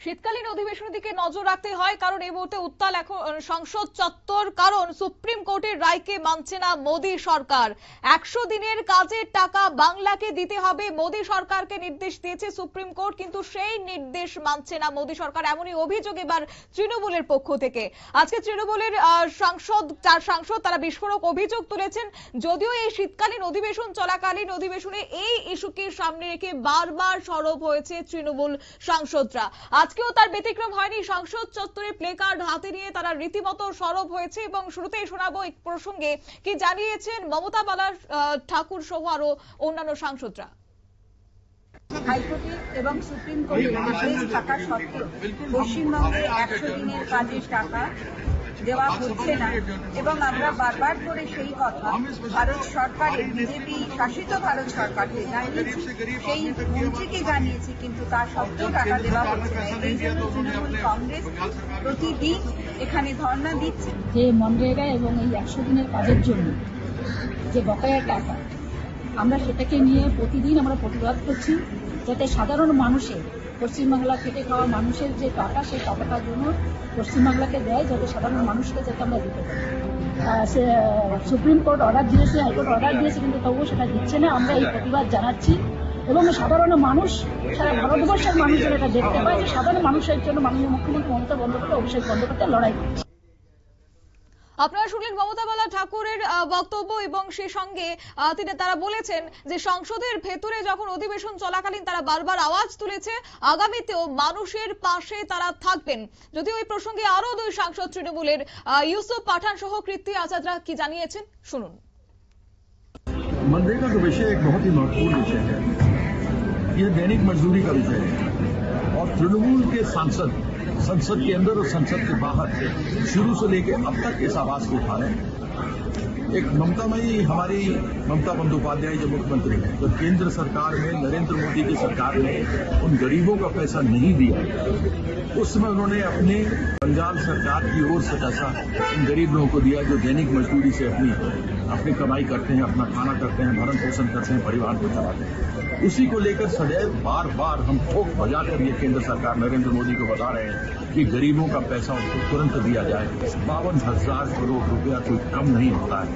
শীতকালীন অধিবেশনের দিকে নজর রাখতে হয়, কারণ এই মুহূর্তে উত্তাল এখন সংসদ চত্বর। কারণ সুপ্রিম কোর্টের রায়কে মানছে না মোদী সরকার। 100 দিনের কাজের টাকা বাংলাকে দিতে হবে, মোদী সরকারকে নির্দেশ দিয়েছে সুপ্রিম কোর্ট, কিন্তু সেই নির্দেশ মানছে না মোদী সরকার। এমনই অভিযোগ এবার তৃণমূলের পক্ষ থেকে। আজকে তৃণমূলের চার সাংসদ তারা বিস্ফোরক অভিযোগ তুলেছেন। যদিও এই শীতকালীন অধিবেশন চলাকালীন অধিবেশনে এই ইস্যুকে সামনে রেখে বারবার সরব হয়েছে তৃণমূল সাংসদরা। আজকেও তার ব্যতিক্রম হয়নি। সংসদ চত্বরে প্লে কার্ড হাতে নিয়ে তারা রীতিমতো সরব হয়েছে এবং শুরুতেই শোনাবো এই প্রসঙ্গে কি জানিয়েছেন মমতা বালা ঠাকুর সহ আরো অন্যান্য সাংসদরা। হাইকোর্টে এবং সুপ্রিম কোর্টে নির্দেশ থাকা সত্ত্বেও পশ্চিমবঙ্গে 100 দিনের কাজের টাকা দেওয়া হচ্ছে না এবং আমরা বারবার করে সেই কথা ভারত সরকারের বিজেপি শাসিত ভারত সরকারকে জানিয়েছি, সেই মন্ত্রীকে জানিয়েছি, কিন্তু তা সত্ত্বেও টাকা দেওয়া হচ্ছে না। এই জন্য তৃণমূল কংগ্রেস প্রতিদিন এখানে ধর্ণা দিচ্ছে। যে মনরেগা এবং এই 100 দিনের কাজের জন্য যে বকেয়া টাকা, আমরা সেটাকে নিয়ে প্রতিদিন আমরা প্রতিবাদ করছি, যাতে সাধারণ মানুষের, পশ্চিমবাংলা খেটে খাওয়া মানুষের যে টাকা, সেই টাকাটার জন্য পশ্চিমবাংলাকে দেয়, যাতে সাধারণ মানুষকে যাতে আমরা দিতে পারি। সুপ্রিম কোর্ট অর্ডার দিয়েছে, হাইকোর্ট অর্ডার দিয়েছে, কিন্তু তবুও সেটা দিচ্ছে না। আমরা এই প্রতিবাদ জানাচ্ছি এবং সাধারণ মানুষ, সারা ভারতবর্ষের মানুষ যেন এটা দেখতে পায় যে সাধারণ মানুষের জন্য মাননীয় মুখ্যমন্ত্রী মমতা বন্দ্যোপাধ্যায়, অভিষেক বন্দ্যোপাধ্যায় লড়াই করছে। আপনারা শুনলেন মমতা বালা ঠাকুরের বক্তব্য এবং সেই সঙ্গে তারা বলেছেন যে সংসদের ভেতরে যখন অধিবেশন চলাকালীন তারা বারবার আওয়াজ তুলেছে, আগামীতেও মানুষের পাশে তারা থাকবেন। যদিও এই প্রসঙ্গে আরো দুই সাংসদ তৃণমূলের ইউসুফ পাঠান সহ কীর্তি আজাদরা কি জানিয়েছেন শুনুন। मनरेगा का विषय एक बहुत ही महत्वपूर्ण विषय है। यह दैनिक मजदूरी का विषय है और तृणमूल के सांसद संसद के अंदर और संसद के बाहर शुरू से लेकर अब तक इस आवाज को उठा रहे हैं। एक ममतामयी हमारी ममता बंदोपाध्याय जो मुख्यमंत्री है, तो केंद्र सरकार में नरेंद्र मोदी की सरकार ने उन गरीबों का पैसा नहीं दिया, उस समय उन्होंने अपने बंगाल सरकार की ओर से पैसा इन गरीब लोगों को दिया जो दैनिक मजदूरी से अपनी कमाई करते हैं, अपना खाना करते हैं, भरण पोषण करते हैं, परिवार को चलाते हैं। उसी को लेकर सदैव बार बार हम ठोक बजाकर ये केंद्र सरकार नरेंद्र मोदी को बता रहे हैं कि गरीबों का पैसा उनको तुरंत दिया जाए। 52,000 करोड़ रुपया कोई कम नहीं होता है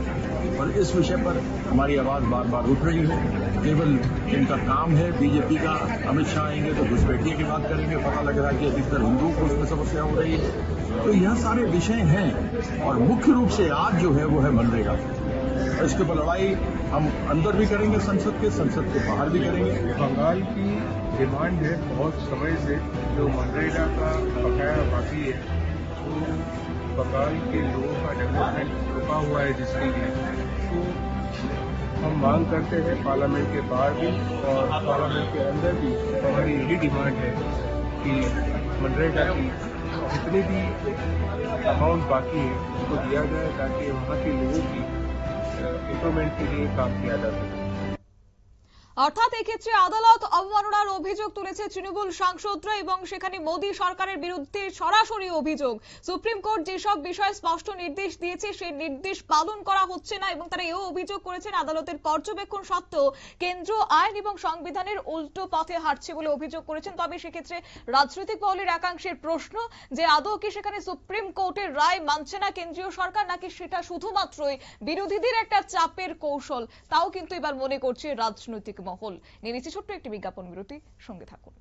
और इस विषय पर हमारी आवाज बार बार उठ रही है। केवल इनका काम है बीजेपी का, अमित शाह आएंगे तो घुसपैठिए की बात करेंगे, पता लग रहा है कि अधिकतर हिंदुओं को उसमें समस्या हो रही है। तो यह सारे विषय हैं और मुख्य रूप से आज जो है वो है मनरेगा। इसके ऊपर लड़ाई हम अंदर भी करेंगे, संसद के बाहर भी करेंगे। बंगाल की डिमांड है बहुत समय से, जो मनरेगा का बकाया बाकी है, तो बंगाल के लोगों का डेवलपमेंट रुका हुआ है, जिसके लिए तो हम मांग करते हैं पार्लियामेंट के बाहर भी और पार्लियामेंट के अंदर भी। हमारी यही डिमांड है कि मनरेगा की जितने भी अमाउंट बाकी है उसको दिया जाए, ताकि वहाँ के लोगों की इम्प्रूवमेंट के लिए काम किया जा सके। অর্থাৎ এক্ষেত্রে আদালত অবমাননার অভিযোগ তুলেছে তৃণমূল সাংসদরা এবং সেখানে মোদী সরকারের বিরুদ্ধে সরাসরি অভিযোগ। সুপ্রিম কোর্ট যেসব বিষয়ে স্পষ্ট নির্দেশ দিয়েছে সেই নির্দেশ পালন করা হচ্ছে না এবং তারা এও অভিযোগ করেছেন আদালতের পর্যবেক্ষণ সত্ত্বেও কেন্দ্র আইন এবং সংবিধানের উল্টো পথে হাঁটছে বলে অভিযোগ করেছেন। তবে সেক্ষেত্রে রাজনৈতিক মহলের একাংশের প্রশ্ন যে আদৌ কি সেখানে সুপ্রিম কোর্টের রায় মানছে না কেন্দ্রীয় সরকার, নাকি সেটা শুধুমাত্রই বিরোধীদের একটা চাপের কৌশল, তাও কিন্তু এবার মনে করছে রাজনৈতিক মহল। নিয়ে নিচ্ছি ছোট্ট একটি বিজ্ঞাপন বিরতি, সঙ্গে থাকুন।